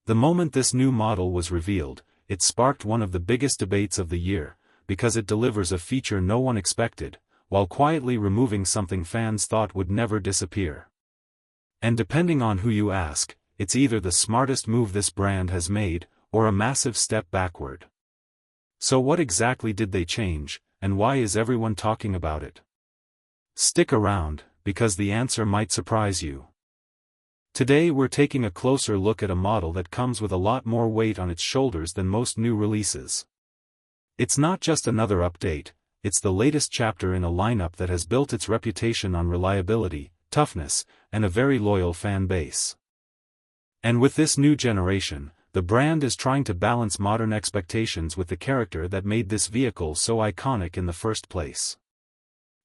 The moment this new model was revealed, it sparked one of the biggest debates of the year, because it delivers a feature no one expected, while quietly removing something fans thought would never disappear. And depending on who you ask, it's either the smartest move this brand has made, or a massive step backward. So what exactly did they change, and why is everyone talking about it? Stick around, because the answer might surprise you. Today we're taking a closer look at a model that comes with a lot more weight on its shoulders than most new releases. It's not just another update, it's the latest chapter in a lineup that has built its reputation on reliability, toughness, and a very loyal fan base. And with this new generation, the brand is trying to balance modern expectations with the character that made this vehicle so iconic in the first place.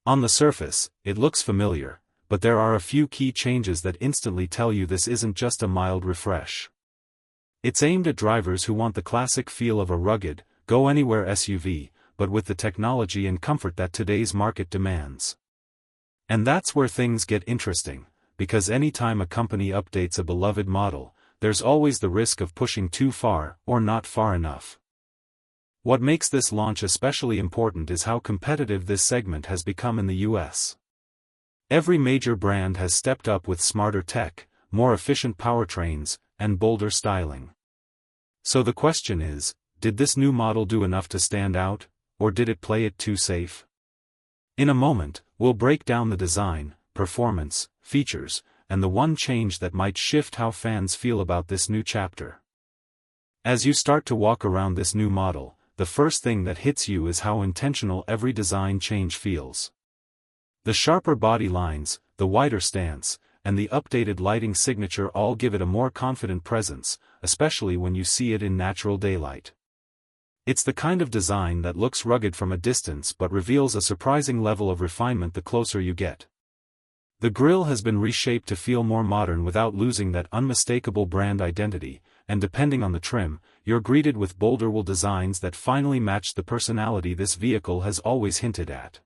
On the surface, it looks familiar, but there are a few key changes that instantly tell you this isn't just a mild refresh. It's aimed at drivers who want the classic feel of a rugged, go-anywhere SUV, but with the technology and comfort that today's market demands. And that's where things get interesting, because anytime a company updates a beloved model, there's always the risk of pushing too far, or not far enough. What makes this launch especially important is how competitive this segment has become in the US. Every major brand has stepped up with smarter tech, more efficient powertrains, and bolder styling. So the question is, did this new model do enough to stand out, or did it play it too safe? In a moment, we'll break down the design, performance, features, and the one change that might shift how fans feel about this new chapter. As you start to walk around this new model, the first thing that hits you is how intentional every design change feels. The sharper body lines, the wider stance, and the updated lighting signature all give it a more confident presence, especially when you see it in natural daylight. It's the kind of design that looks rugged from a distance but reveals a surprising level of refinement the closer you get. The grille has been reshaped to feel more modern without losing that unmistakable brand identity, and depending on the trim, you're greeted with bolder wool designs that finally match the personality this vehicle has always hinted at.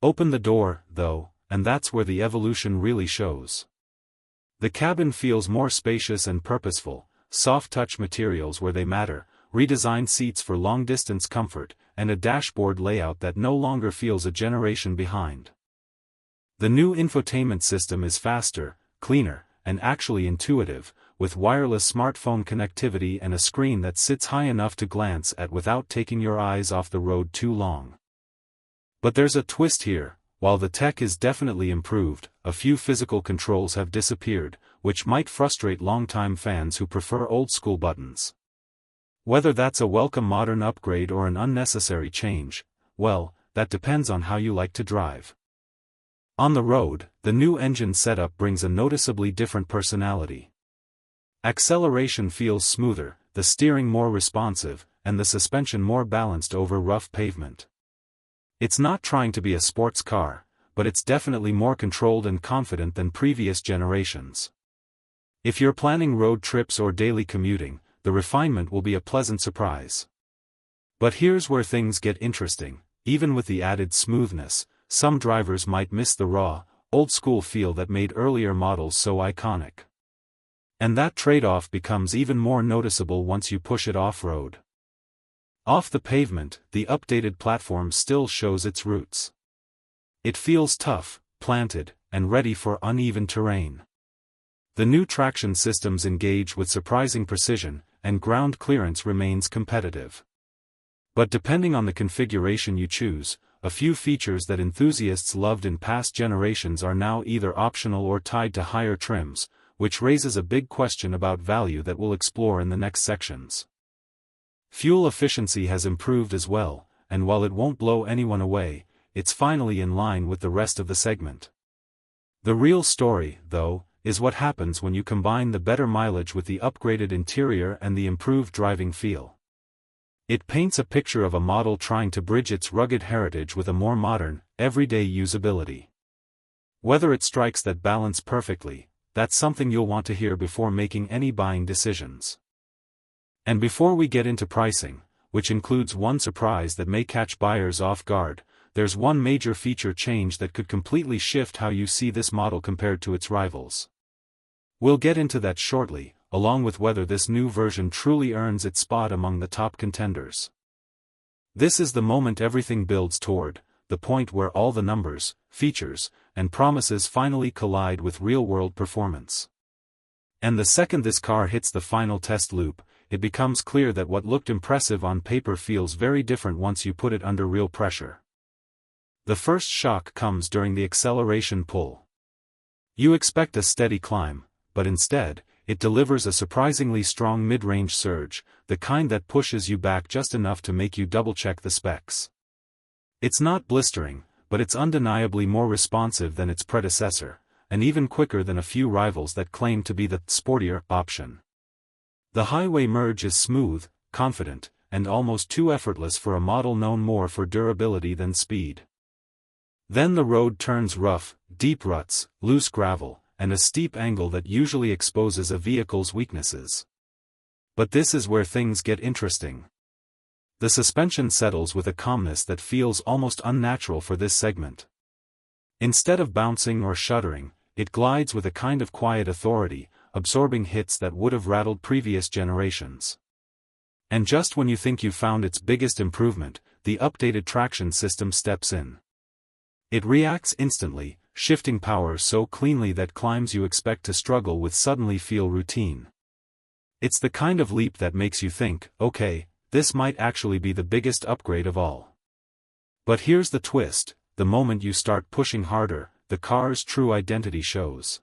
Open the door, though, and that's where the evolution really shows. The cabin feels more spacious and purposeful, soft-touch materials where they matter, redesigned seats for long-distance comfort, and a dashboard layout that no longer feels a generation behind. The new infotainment system is faster, cleaner, and actually intuitive, with wireless smartphone connectivity and a screen that sits high enough to glance at without taking your eyes off the road too long. But there's a twist here. While the tech is definitely improved, a few physical controls have disappeared, which might frustrate longtime fans who prefer old-school buttons. Whether that's a welcome modern upgrade or an unnecessary change, well, that depends on how you like to drive. On the road, the new engine setup brings a noticeably different personality. Acceleration feels smoother, the steering more responsive, and the suspension more balanced over rough pavement. It's not trying to be a sports car, but it's definitely more controlled and confident than previous generations. If you're planning road trips or daily commuting, the refinement will be a pleasant surprise. But here's where things get interesting. Even with the added smoothness, some drivers might miss the raw, old-school feel that made earlier models so iconic. And that trade-off becomes even more noticeable once you push it off-road. Off the pavement, the updated platform still shows its roots. It feels tough, planted, and ready for uneven terrain. The new traction systems engage with surprising precision, and ground clearance remains competitive. But depending on the configuration you choose, a few features that enthusiasts loved in past generations are now either optional or tied to higher trims, which raises a big question about value that we'll explore in the next sections. Fuel efficiency has improved as well, and while it won't blow anyone away, it's finally in line with the rest of the segment. The real story, though, is what happens when you combine the better mileage with the upgraded interior and the improved driving feel. It paints a picture of a model trying to bridge its rugged heritage with a more modern, everyday usability. Whether it strikes that balance perfectly, that's something you'll want to hear before making any buying decisions. And before we get into pricing, which includes one surprise that may catch buyers off guard, there's one major feature change that could completely shift how you see this model compared to its rivals. We'll get into that shortly, along with whether this new version truly earns its spot among the top contenders. This is the moment everything builds toward, the point where all the numbers, features, and promises finally collide with real-world performance. And the second this car hits the final test loop, it becomes clear that what looked impressive on paper feels very different once you put it under real pressure. The first shock comes during the acceleration pull. You expect a steady climb, but instead, it delivers a surprisingly strong mid-range surge, the kind that pushes you back just enough to make you double-check the specs. It's not blistering, but it's undeniably more responsive than its predecessor, and even quicker than a few rivals that claim to be the sportier option. The highway merge is smooth, confident, and almost too effortless for a model known more for durability than speed. Then the road turns rough, deep ruts, loose gravel, and a steep angle that usually exposes a vehicle's weaknesses. But this is where things get interesting. The suspension settles with a calmness that feels almost unnatural for this segment. Instead of bouncing or shuddering, it glides with a kind of quiet authority, absorbing hits that would have rattled previous generations. And just when you think you've found its biggest improvement, the updated traction system steps in. It reacts instantly, shifting power so cleanly that climbs you expect to struggle with suddenly feel routine. It's the kind of leap that makes you think, okay, this might actually be the biggest upgrade of all. But here's the twist, the moment you start pushing harder, the car's true identity shows.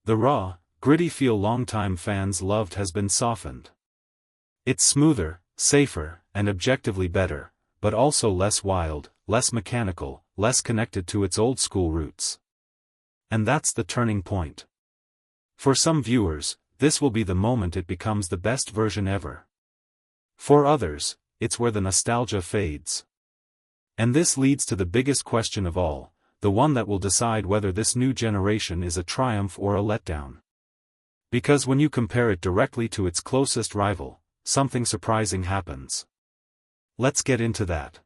The raw, gritty feel longtime fans loved has been softened. It's smoother, safer, and objectively better, but also less wild, less mechanical, less connected to its old-school roots. And that's the turning point. For some viewers, this will be the moment it becomes the best version ever. For others, it's where the nostalgia fades. And this leads to the biggest question of all, the one that will decide whether this new generation is a triumph or a letdown. Because when you compare it directly to its closest rival, something surprising happens. Let's get into that.